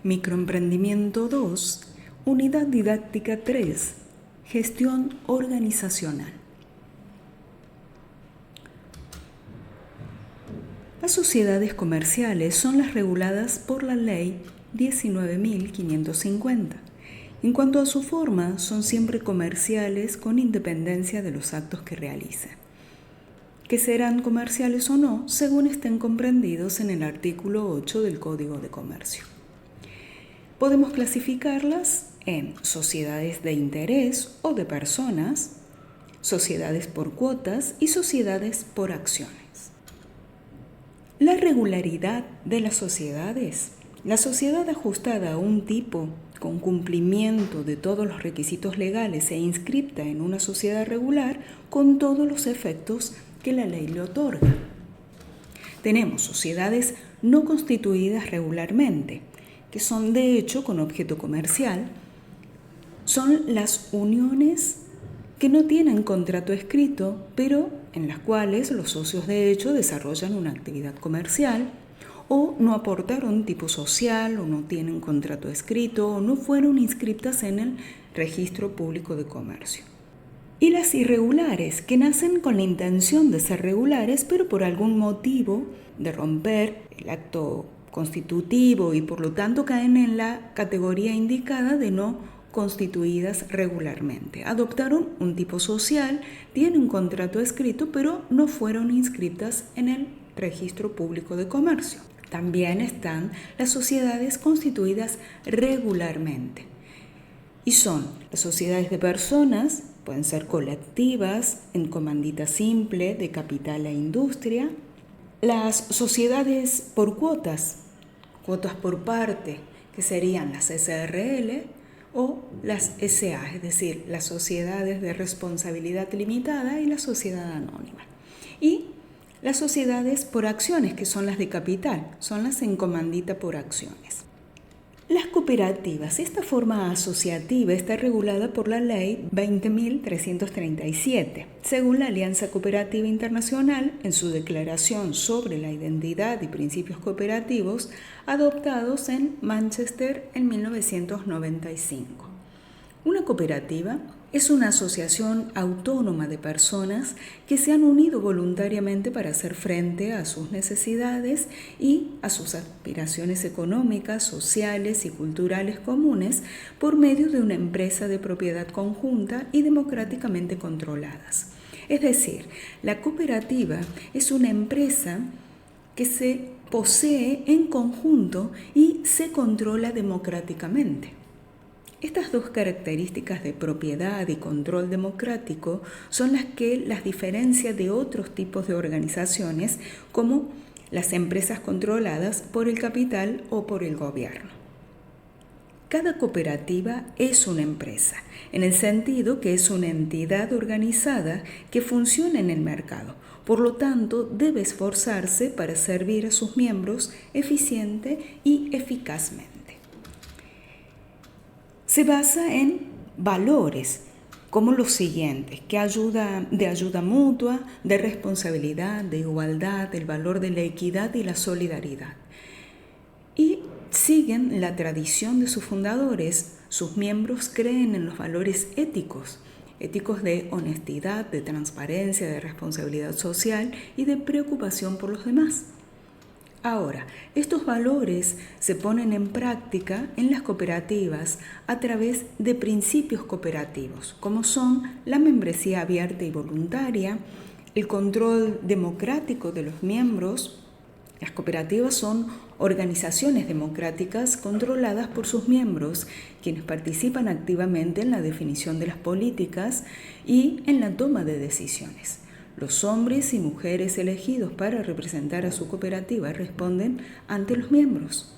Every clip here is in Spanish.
Microemprendimiento 2, Unidad Didáctica 3, Gestión Organizacional. Las sociedades comerciales son las reguladas por la Ley 19.550. En cuanto a su forma, son siempre comerciales con independencia de los actos que realicen, que serán comerciales o no según estén comprendidos en el artículo 8 del Código de Comercio. Podemos clasificarlas en sociedades de interés o de personas, sociedades por cuotas y sociedades por acciones. La regularidad de las sociedades. La sociedad ajustada a un tipo con cumplimiento de todos los requisitos legales e inscripta en una sociedad regular con todos los efectos que la ley le otorga. Tenemos sociedades no constituidas regularmente, que son de hecho con objeto comercial. Son las uniones que no tienen contrato escrito, pero en las cuales los socios de hecho desarrollan una actividad comercial, o no aportaron tipo social, o no tienen contrato escrito, o no fueron inscritas en el Registro Público de Comercio. Y las irregulares, que nacen con la intención de ser regulares, pero por algún motivo de romper el acto constitutivo y por lo tanto caen en la categoría indicada de no constituidas regularmente. Adoptaron un tipo social, tienen un contrato escrito, pero no fueron inscritas en el Registro Público de Comercio. También están las sociedades constituidas regularmente. Y son las sociedades de personas, pueden ser colectivas, en comandita simple, de capital e industria. Las sociedades por cuotas por parte, que serían las SRL o las SA, es decir, las sociedades de responsabilidad limitada y la sociedad anónima. Y las sociedades por acciones, que son las de capital, son las en comandita por acciones. Las cooperativas. Esta forma asociativa está regulada por la Ley 20.337. Según la Alianza Cooperativa Internacional, en su declaración sobre la identidad y principios cooperativos, adoptados en Manchester en 1995. Una cooperativa es una asociación autónoma de personas que se han unido voluntariamente para hacer frente a sus necesidades y a sus aspiraciones económicas, sociales y culturales comunes por medio de una empresa de propiedad conjunta y democráticamente controladas. Es decir, la cooperativa es una empresa que se posee en conjunto y se controla democráticamente. Estas dos características de propiedad y control democrático son las que las diferencia de otros tipos de organizaciones como las empresas controladas por el capital o por el gobierno. Cada cooperativa es una empresa, en el sentido que es una entidad organizada que funciona en el mercado. Por lo tanto, debe esforzarse para servir a sus miembros eficiente y eficazmente. Se basa en valores como los siguientes, de ayuda mutua, de responsabilidad, de igualdad, el valor de la equidad y la solidaridad. Y siguen la tradición de sus fundadores. Sus miembros creen en los valores éticos de honestidad, de transparencia, de responsabilidad social y de preocupación por los demás. Ahora, estos valores se ponen en práctica en las cooperativas a través de principios cooperativos, como son la membresía abierta y voluntaria, el control democrático de los miembros. Las cooperativas son organizaciones democráticas controladas por sus miembros, quienes participan activamente en la definición de las políticas y en la toma de decisiones. Los hombres y mujeres elegidos para representar a su cooperativa responden ante los miembros.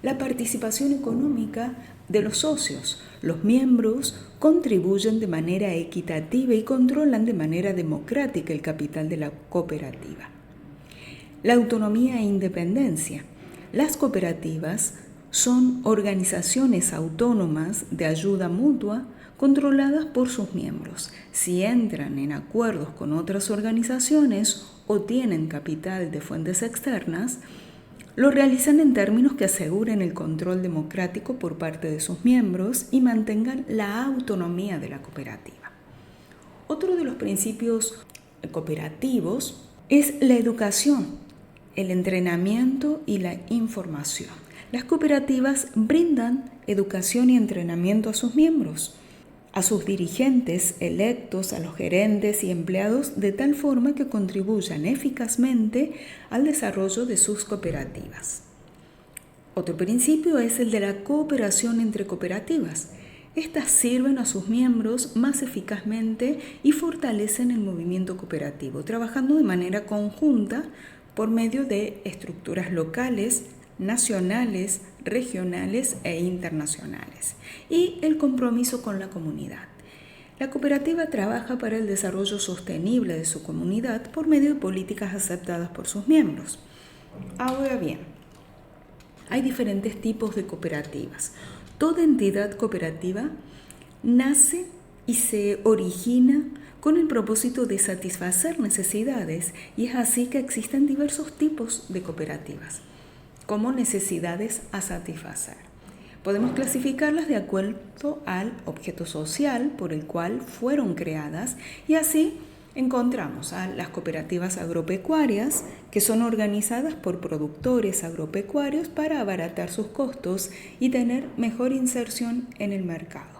La participación económica de los socios. Los miembros contribuyen de manera equitativa y controlan de manera democrática el capital de la cooperativa. La autonomía e independencia. Las cooperativas son organizaciones autónomas de ayuda mutua controladas por sus miembros. Si entran en acuerdos con otras organizaciones o tienen capital de fuentes externas, Lo realizan en términos que aseguren el control democrático por parte de sus miembros y mantengan la autonomía de la cooperativa. Otro de los principios cooperativos es la educación, el entrenamiento y la información. Las cooperativas brindan educación y entrenamiento a sus miembros, a sus dirigentes electos, a los gerentes y empleados, de tal forma que contribuyan eficazmente al desarrollo de sus cooperativas. Otro principio es el de la cooperación entre cooperativas. Estas sirven a sus miembros más eficazmente y fortalecen el movimiento cooperativo, trabajando de manera conjunta por medio de estructuras locales, nacionales, regionales e internacionales, y el compromiso con la comunidad. La cooperativa trabaja para el desarrollo sostenible de su comunidad por medio de políticas aceptadas por sus miembros. Ahora bien, hay diferentes tipos de cooperativas. Toda entidad cooperativa nace y se origina con el propósito de satisfacer necesidades, y es así que existen diversos tipos de cooperativas como necesidades a satisfacer. Podemos clasificarlas de acuerdo al objeto social por el cual fueron creadas, y así encontramos a las cooperativas agropecuarias, que son organizadas por productores agropecuarios para abaratar sus costos y tener mejor inserción en el mercado.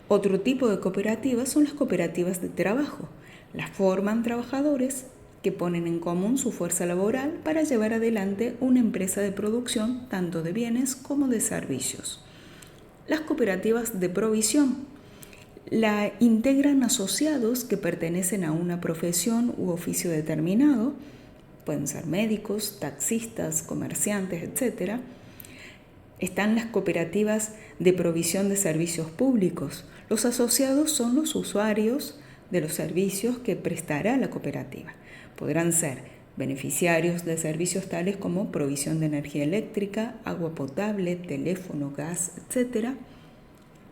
Otro tipo de cooperativas son las cooperativas de trabajo. Las forman trabajadores que ponen en común su fuerza laboral para llevar adelante una empresa de producción tanto de bienes como de servicios. Las cooperativas de provisión la integran asociados que pertenecen a una profesión u oficio determinado, pueden ser médicos, taxistas, comerciantes, etc. Están las cooperativas de provisión de servicios públicos. Los asociados son los usuarios de los servicios que prestará la cooperativa. Podrán ser beneficiarios de servicios tales como provisión de energía eléctrica, agua potable, teléfono, gas, etc.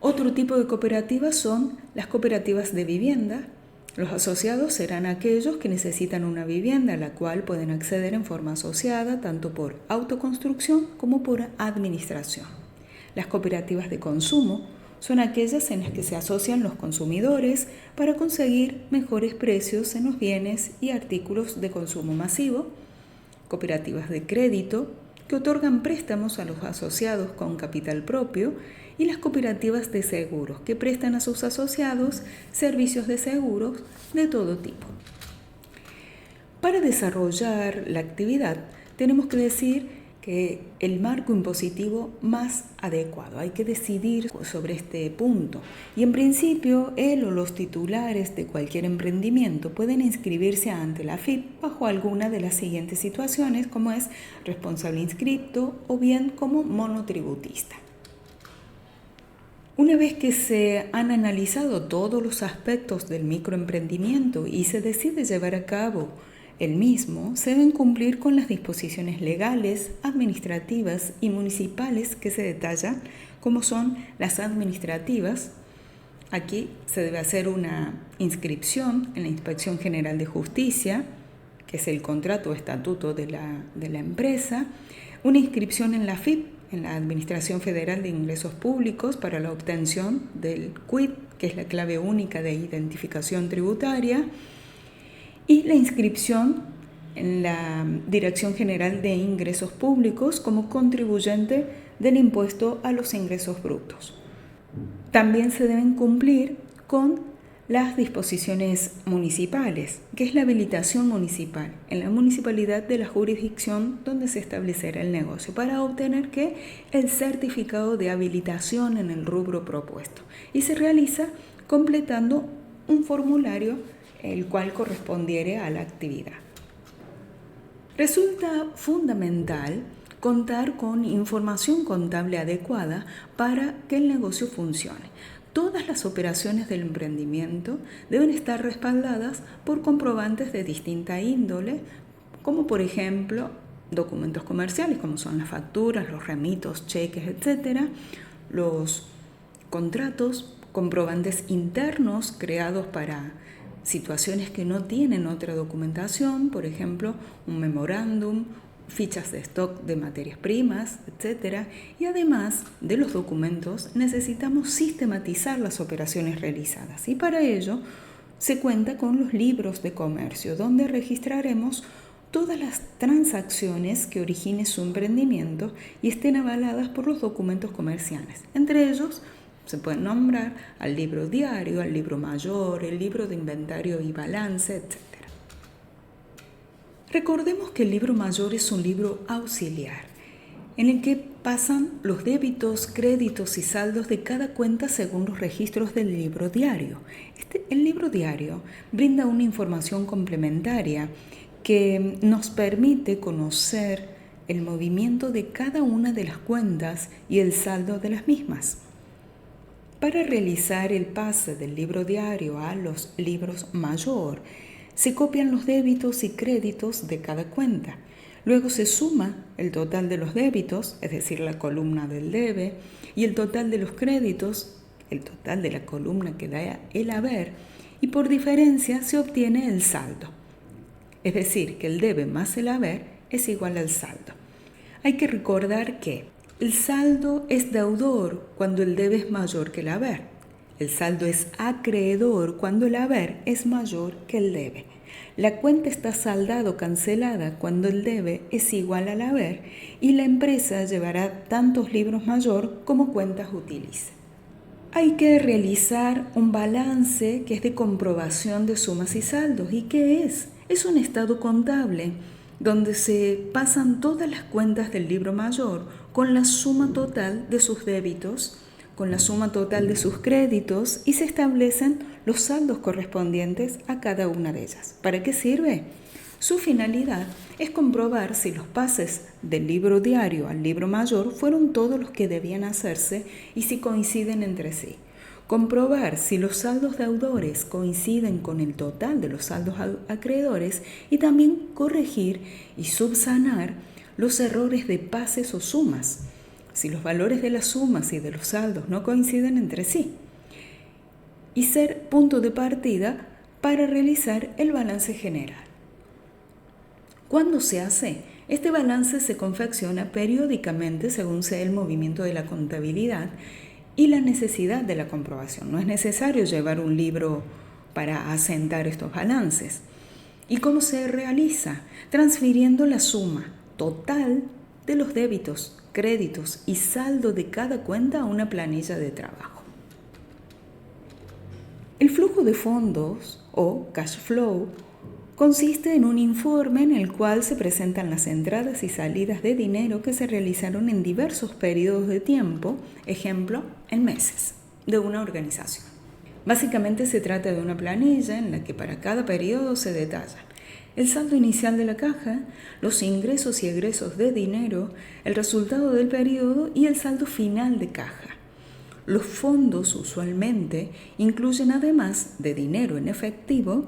Otro tipo de cooperativas son las cooperativas de vivienda. Los asociados serán aquellos que necesitan una vivienda a la cual pueden acceder en forma asociada, tanto por autoconstrucción como por administración. Las cooperativas de consumo son aquellas en las que se asocian los consumidores para conseguir mejores precios en los bienes y artículos de consumo masivo. Cooperativas de crédito, que otorgan préstamos a los asociados con capital propio, y las cooperativas de seguros, que prestan a sus asociados servicios de seguros de todo tipo. Para desarrollar la actividad, tenemos que decir que el marco impositivo más adecuado. Hay que decidir sobre este punto. Y en principio, él o los titulares de cualquier emprendimiento pueden inscribirse ante la AFIP bajo alguna de las siguientes situaciones, como es responsable inscripto o bien como monotributista. Una vez que se han analizado todos los aspectos del microemprendimiento y se decide llevar a cabo el mismo, se deben cumplir con las disposiciones legales, administrativas y municipales que se detallan, como son las administrativas. Aquí se debe hacer una inscripción en la Inspección General de Justicia, que es el contrato o estatuto de la empresa, una inscripción en la AFIP, en la Administración Federal de Ingresos Públicos, para la obtención del CUIT, que es la clave única de identificación tributaria, y la inscripción en la Dirección General de Ingresos Públicos como contribuyente del impuesto a los ingresos brutos. También se deben cumplir con las disposiciones municipales, que es la habilitación municipal en la municipalidad de la jurisdicción donde se establecerá el negocio, para obtener el certificado de habilitación en el rubro propuesto, y se realiza completando un formulario el cual correspondiere a la actividad. Resulta fundamental contar con información contable adecuada para que el negocio funcione. Todas las operaciones del emprendimiento deben estar respaldadas por comprobantes de distinta índole, como por ejemplo documentos comerciales, como son las facturas, los remitos, cheques, etc., los contratos, comprobantes internos creados para situaciones que no tienen otra documentación, por ejemplo, un memorándum, fichas de stock de materias primas, etc. Y además de los documentos, necesitamos sistematizar las operaciones realizadas. Y para ello se cuenta con los libros de comercio, donde registraremos todas las transacciones que origine su emprendimiento y estén avaladas por los documentos comerciales. Entre ellos se pueden nombrar al libro diario, al libro mayor, el libro de inventario y balance, etc. Recordemos que el libro mayor es un libro auxiliar, en el que pasan los débitos, créditos y saldos de cada cuenta según los registros del libro diario. El libro diario brinda una información complementaria que nos permite conocer el movimiento de cada una de las cuentas y el saldo de las mismas. Para realizar el pase del libro diario a los libros mayor, se copian los débitos y créditos de cada cuenta. Luego se suma el total de los débitos, es decir, la columna del debe, y el total de los créditos, el total de la columna que da el haber, y por diferencia se obtiene el saldo. Es decir, que el debe más el haber es igual al saldo. Hay que recordar que el saldo es deudor cuando el debe es mayor que el haber. El saldo es acreedor cuando el haber es mayor que el debe. La cuenta está saldada o cancelada cuando el debe es igual al haber y la empresa llevará tantos libros mayor como cuentas utilice. Hay que realizar un balance que es de comprobación de sumas y saldos. ¿Y qué es? Es un estado contable donde se pasan todas las cuentas del libro mayor con la suma total de sus débitos, con la suma total de sus créditos y se establecen los saldos correspondientes a cada una de ellas. ¿Para qué sirve? Su finalidad es comprobar si los pases del libro diario al libro mayor fueron todos los que debían hacerse y si coinciden entre sí. Comprobar si los saldos deudores coinciden con el total de los saldos acreedores y también corregir y subsanar los errores de pases o sumas, si los valores de las sumas y de los saldos no coinciden entre sí, y ser punto de partida para realizar el balance general. ¿Cuándo se hace? Este balance se confecciona periódicamente según sea el movimiento de la contabilidad y la necesidad de la comprobación. No es necesario llevar un libro para asentar estos balances. ¿Y cómo se realiza? Transfiriendo la suma total de los débitos, créditos y saldo de cada cuenta a una planilla de trabajo. El flujo de fondos o cash flow consiste en un informe en el cual se presentan las entradas y salidas de dinero que se realizaron en diversos periodos de tiempo, ejemplo, en meses, de una organización. Básicamente se trata de una planilla en la que para cada periodo se detallan el saldo inicial de la caja, los ingresos y egresos de dinero, el resultado del periodo y el saldo final de caja. Los fondos usualmente incluyen, además de dinero en efectivo,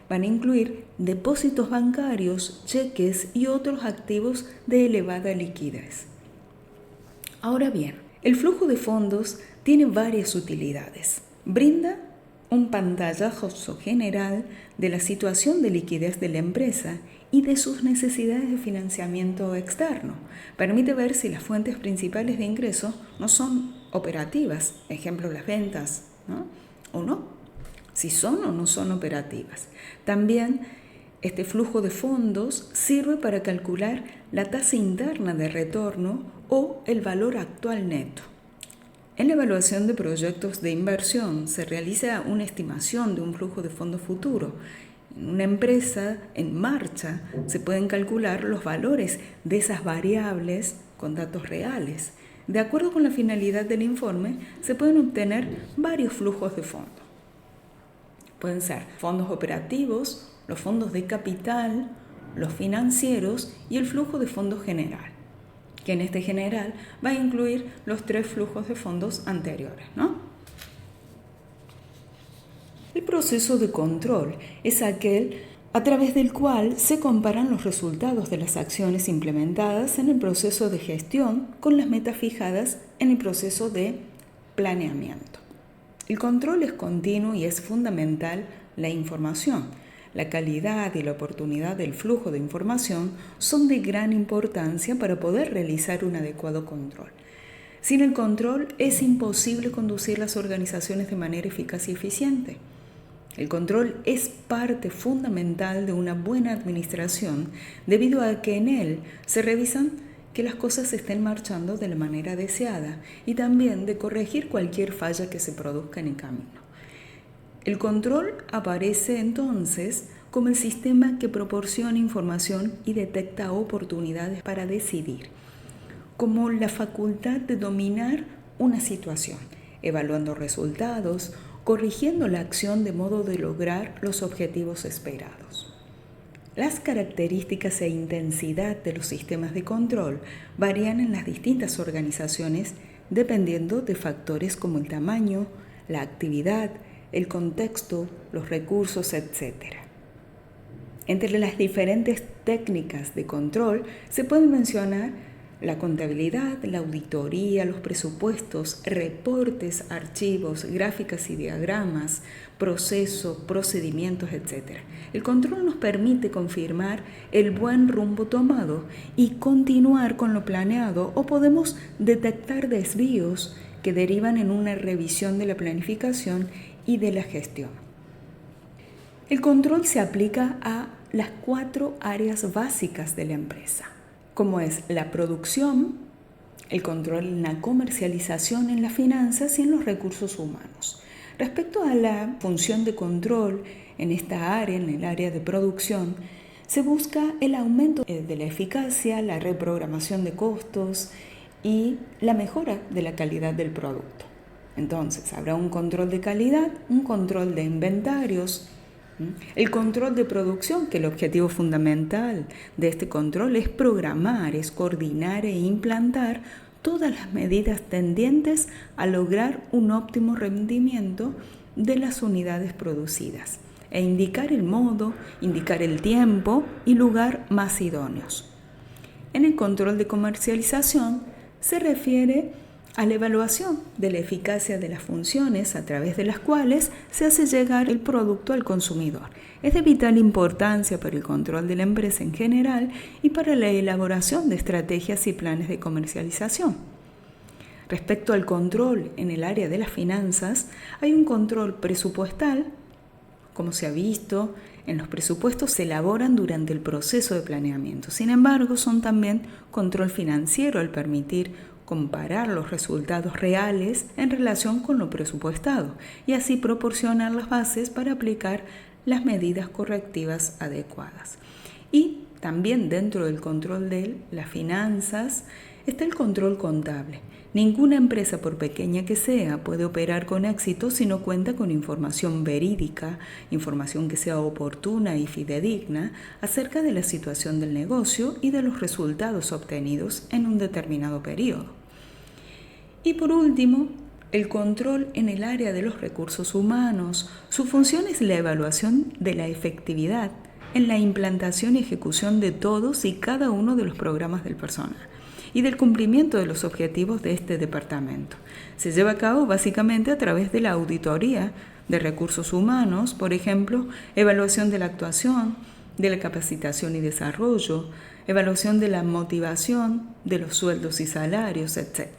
van a incluir depósitos bancarios, cheques y otros activos de elevada liquidez. Ahora bien, el flujo de fondos tiene varias utilidades. Brinda un pantallazo general de la situación de liquidez de la empresa y de sus necesidades de financiamiento externo. Permite ver si las fuentes principales de ingreso no son operativas, ejemplo las ventas, ¿no? O no, si son o no son operativas. También este flujo de fondos sirve para calcular la tasa interna de retorno o el valor actual neto. En la evaluación de proyectos de inversión se realiza una estimación de un flujo de fondos futuro. En una empresa en marcha se pueden calcular los valores de esas variables con datos reales. De acuerdo con la finalidad del informe, se pueden obtener varios flujos de fondos. Pueden ser fondos operativos, los fondos de capital, los financieros y el flujo de fondos general, que en este general va a incluir los 3 flujos de fondos anteriores, ¿no? El proceso de control es aquel a través del cual se comparan los resultados de las acciones implementadas en el proceso de gestión con las metas fijadas en el proceso de planeamiento. El control es continuo y es fundamental la información. La calidad y la oportunidad del flujo de información son de gran importancia para poder realizar un adecuado control. Sin el control es imposible conducir las organizaciones de manera eficaz y eficiente. El control es parte fundamental de una buena administración debido a que en él se revisan que las cosas estén marchando de la manera deseada y también de corregir cualquier falla que se produzca en el camino. El control aparece entonces como el sistema que proporciona información y detecta oportunidades para decidir, como la facultad de dominar una situación, evaluando resultados, corrigiendo la acción de modo de lograr los objetivos esperados. Las características e intensidad de los sistemas de control varían en las distintas organizaciones dependiendo de factores como el tamaño, la actividad, el contexto, los recursos, etc. Entre las diferentes técnicas de control se pueden mencionar la contabilidad, la auditoría, los presupuestos, reportes, archivos, gráficas y diagramas, proceso, procedimientos, etc. El control nos permite confirmar el buen rumbo tomado y continuar con lo planeado, o podemos detectar desvíos que derivan en una revisión de la planificación y de la gestión. El control se aplica a las 4 áreas básicas de la empresa, como es la producción, el control en la comercialización, en las finanzas y en los recursos humanos. Respecto a la función de control en esta área, en el área de producción, se busca el aumento de la eficacia, la reprogramación de costos y la mejora de la calidad del producto. Entonces, habrá un control de calidad, un control de inventarios, el control de producción, que el objetivo fundamental de este control es programar, es coordinar e implantar todas las medidas tendientes a lograr un óptimo rendimiento de las unidades producidas e indicar el modo, indicar el tiempo y lugar más idóneos. En el control de comercialización se refiere a la evaluación de la eficacia de las funciones a través de las cuales se hace llegar el producto al consumidor. Es de vital importancia para el control de la empresa en general y para la elaboración de estrategias y planes de comercialización. Respecto al control en el área de las finanzas, hay un control presupuestal. Como se ha visto, en los presupuestos se elaboran durante el proceso de planeamiento. Sin embargo, son también control financiero al permitir comparar los resultados reales en relación con lo presupuestado y así proporcionar las bases para aplicar las medidas correctivas adecuadas. Y también dentro del control de las finanzas está el control contable. Ninguna empresa, por pequeña que sea, puede operar con éxito si no cuenta con información verídica, información que sea oportuna y fidedigna acerca de la situación del negocio y de los resultados obtenidos en un determinado periodo. Y por último, el control en el área de los recursos humanos. Su función es la evaluación de la efectividad en la implantación y ejecución de todos y cada uno de los programas del personal y del cumplimiento de los objetivos de este departamento. Se lleva a cabo básicamente a través de la auditoría de recursos humanos, por ejemplo, evaluación de la actuación, de la capacitación y desarrollo, evaluación de la motivación, de los sueldos y salarios, etc.